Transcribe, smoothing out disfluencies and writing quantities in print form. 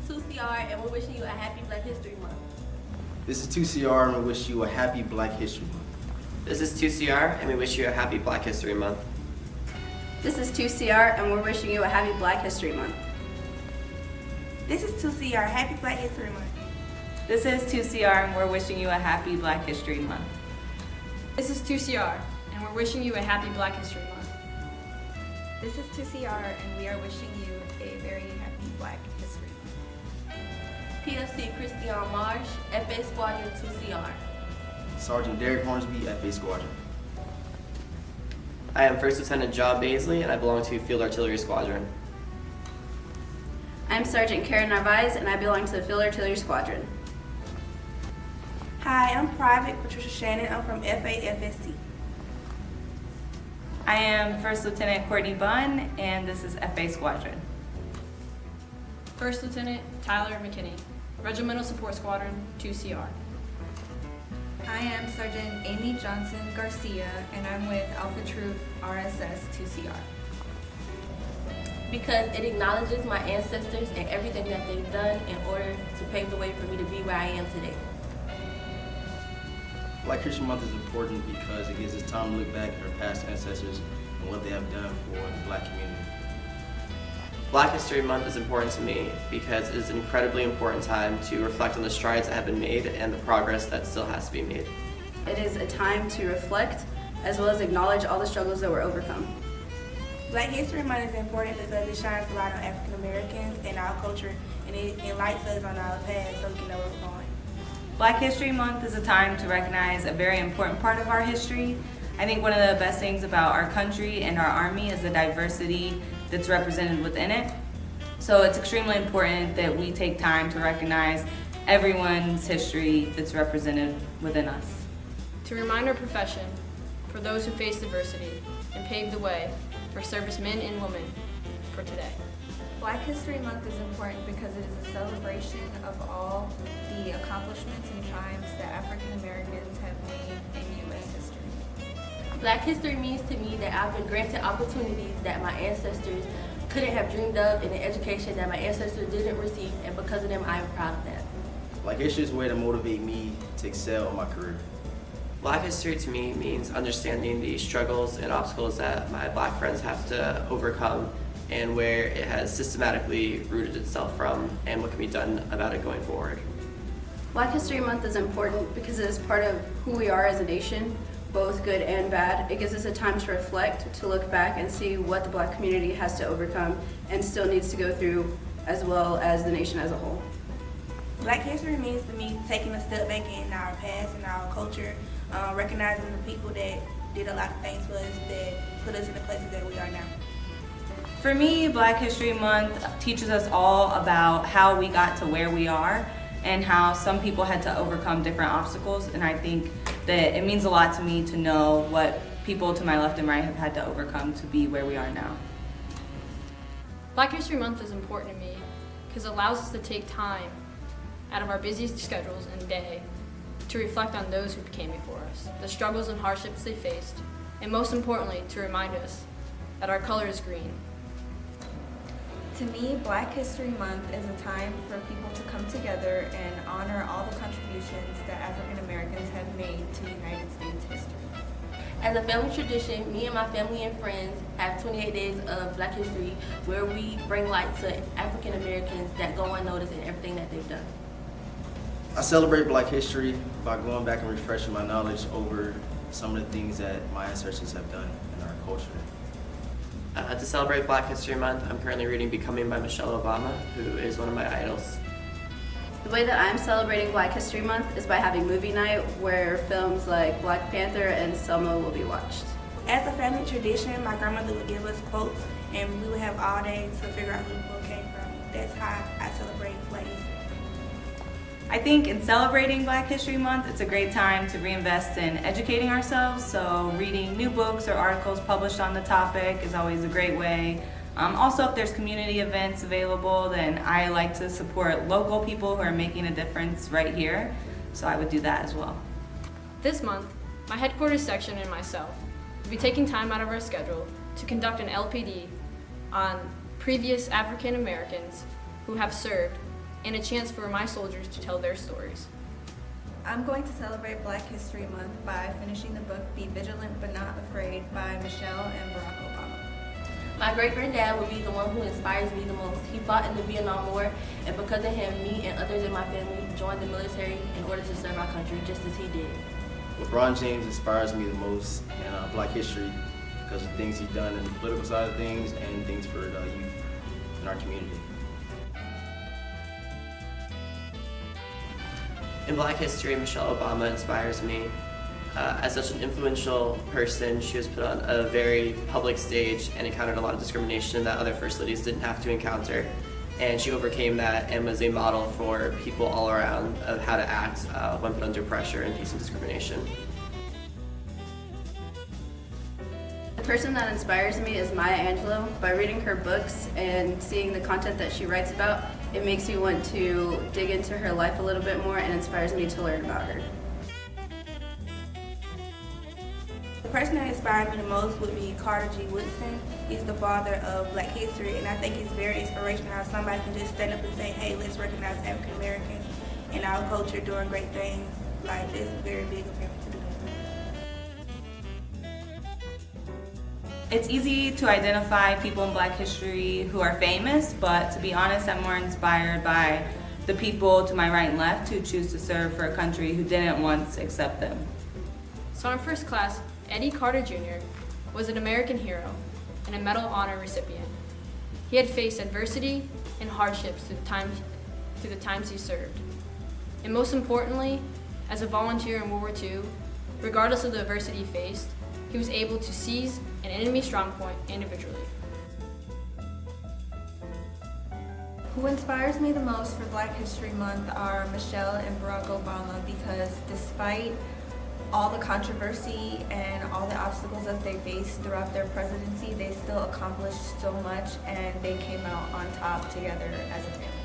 2CR and we're wishing you a happy Black History Month. This is 2CR and we wish you a happy Black History Month. This is 2CR and we wish you a happy Black History Month. This is 2CR and we're wishing you a happy Black History Month. This is 2CR, happy Black History Month. This is 2CR and we're wishing you a happy Black History Month. This is 2CR and we're wishing you a happy Black History Month. This is 2CR and we are wishing you a very happy Black History Month. PFC Christionne Marsh, FA Squadron 2CR. Sergeant Derek Hornsby, FA Squadron. I am First Lieutenant John Baisley and I belong to Field Artillery Squadron. I'm Sergeant Karen Narvaez and I belong to the Field Artillery Squadron. Hi, I'm Private Patricia Shannon. I'm from FAFSC. I am First Lieutenant Courtney Bunn and this is FA Squadron. First Lieutenant Tyler McKinney, Regimental Support Squadron 2CR. I am Sergeant Amy Johnson Garcia and I'm with Alpha Troop RSS 2CR. Because it acknowledges my ancestors and everything that they've done in order to pave the way for me to be where I am today. Black History Month is important because it gives us time to look back at our past ancestors and what they have done for the Black community. Black History Month is important to me because it is an incredibly important time to reflect on the strides that have been made and the progress that still has to be made. It is a time to reflect as well as acknowledge all the struggles that were overcome. Black History Month is important because it shines a light on African Americans and our culture, and it enlightens us on our past so we can know where we're going. Black History Month is a time to recognize a very important part of our history. I think one of the best things about our country and our Army is the diversity that's represented within it. So it's extremely important that we take time to recognize everyone's history that's represented within us. To remind our profession, for those who face diversity, and pave the way for servicemen and women for today. Black History Month is important because it is a celebration of all the accomplishments and triumphs that African Americans have made in U.S. history. Black history means to me that I've been granted opportunities that my ancestors couldn't have dreamed of and an education that my ancestors didn't receive, and because of them, I am proud of that. Black History is a way to motivate me to excel in my career. Black history to me means understanding the struggles and obstacles that my Black friends have to overcome and where it has systematically rooted itself from and what can be done about it going forward. Black History Month is important because it is part of who we are as a nation, both good and bad. It gives us a time to reflect, to look back and see what the Black community has to overcome and still needs to go through, as well as the nation as a whole. Black History means to me taking a step back in our past and our culture, recognizing the people that did a lot of things for us that put us in the places that we are now. For me, Black History Month teaches us all about how we got to where we are and how some people had to overcome different obstacles, and I think that it means a lot to me to know what people to my left and right have had to overcome to be where we are now. Black History Month is important to me because it allows us to take time out of our busy schedules and day to reflect on those who came before us, the struggles and hardships they faced, and most importantly, to remind us that our color is green. To me, Black History Month is a time for people to come together and honor all the contributions that African Americans have made to United States history. As a family tradition, me and my family and friends have 28 days of Black history where we bring light to African Americans that go unnoticed in everything that they've done. I celebrate Black history by going back and refreshing my knowledge over some of the things that my ancestors have done in our culture. To celebrate Black History Month, I'm currently reading Becoming by Michelle Obama, who is one of my idols. The way that I'm celebrating Black History Month is by having movie night where films like Black Panther and Selma will be watched. As a family tradition, my grandmother would give us quotes and we would have all day to figure out who the quote came from. That's how I celebrate Black history. I think in celebrating Black History Month, it's a great time to reinvest in educating ourselves, so reading new books or articles published on the topic is always a great way. Also, if there's community events available, then I like to support local people who are making a difference right here, so I would do that as well. This month, my headquarters section and myself will be taking time out of our schedule to conduct an LPD on previous African Americans who have served and a chance for my soldiers to tell their stories. I'm going to celebrate Black History Month by finishing the book Be Vigilant But Not Afraid by Michelle and Barack Obama. My great-granddad would be the one who inspires me the most. He fought in the Vietnam War, and because of him, me and others in my family joined the military in order to serve our country just as he did. LeBron James inspires me the most in Black history because of things he's done in the political side of things and things for the youth in our community. In Black history, Michelle Obama inspires me. As such an influential person, she was put on a very public stage and encountered a lot of discrimination that other First Ladies didn't have to encounter. And she overcame that and was a model for people all around of how to act when put under pressure and facing discrimination. The person that inspires me is Maya Angelou. By reading her books and seeing the content that she writes about, it makes me want to dig into her life a little bit more and inspires me to learn about her. The person that inspired me the most would be Carter G. Woodson. He's the father of Black history, and I think it's very inspirational how somebody can just stand up and say, hey, let's recognize African Americans in our culture doing great things. Like, it's very big of him to do that. It's easy to identify people in Black history who are famous, but to be honest, I'm more inspired by the people to my right and left who choose to serve for a country who didn't once accept them. So in first class, Eddie Carter Jr. was an American hero and a Medal of Honor recipient. He had faced adversity and hardships through the times he served. And most importantly, as a volunteer in World War II, regardless of the adversity he faced, he was able to seize an enemy strongpoint individually. Who inspires me the most for Black History Month are Michelle and Barack Obama, because despite all the controversy and all the obstacles that they faced throughout their presidency, they still accomplished so much and they came out on top together as a family.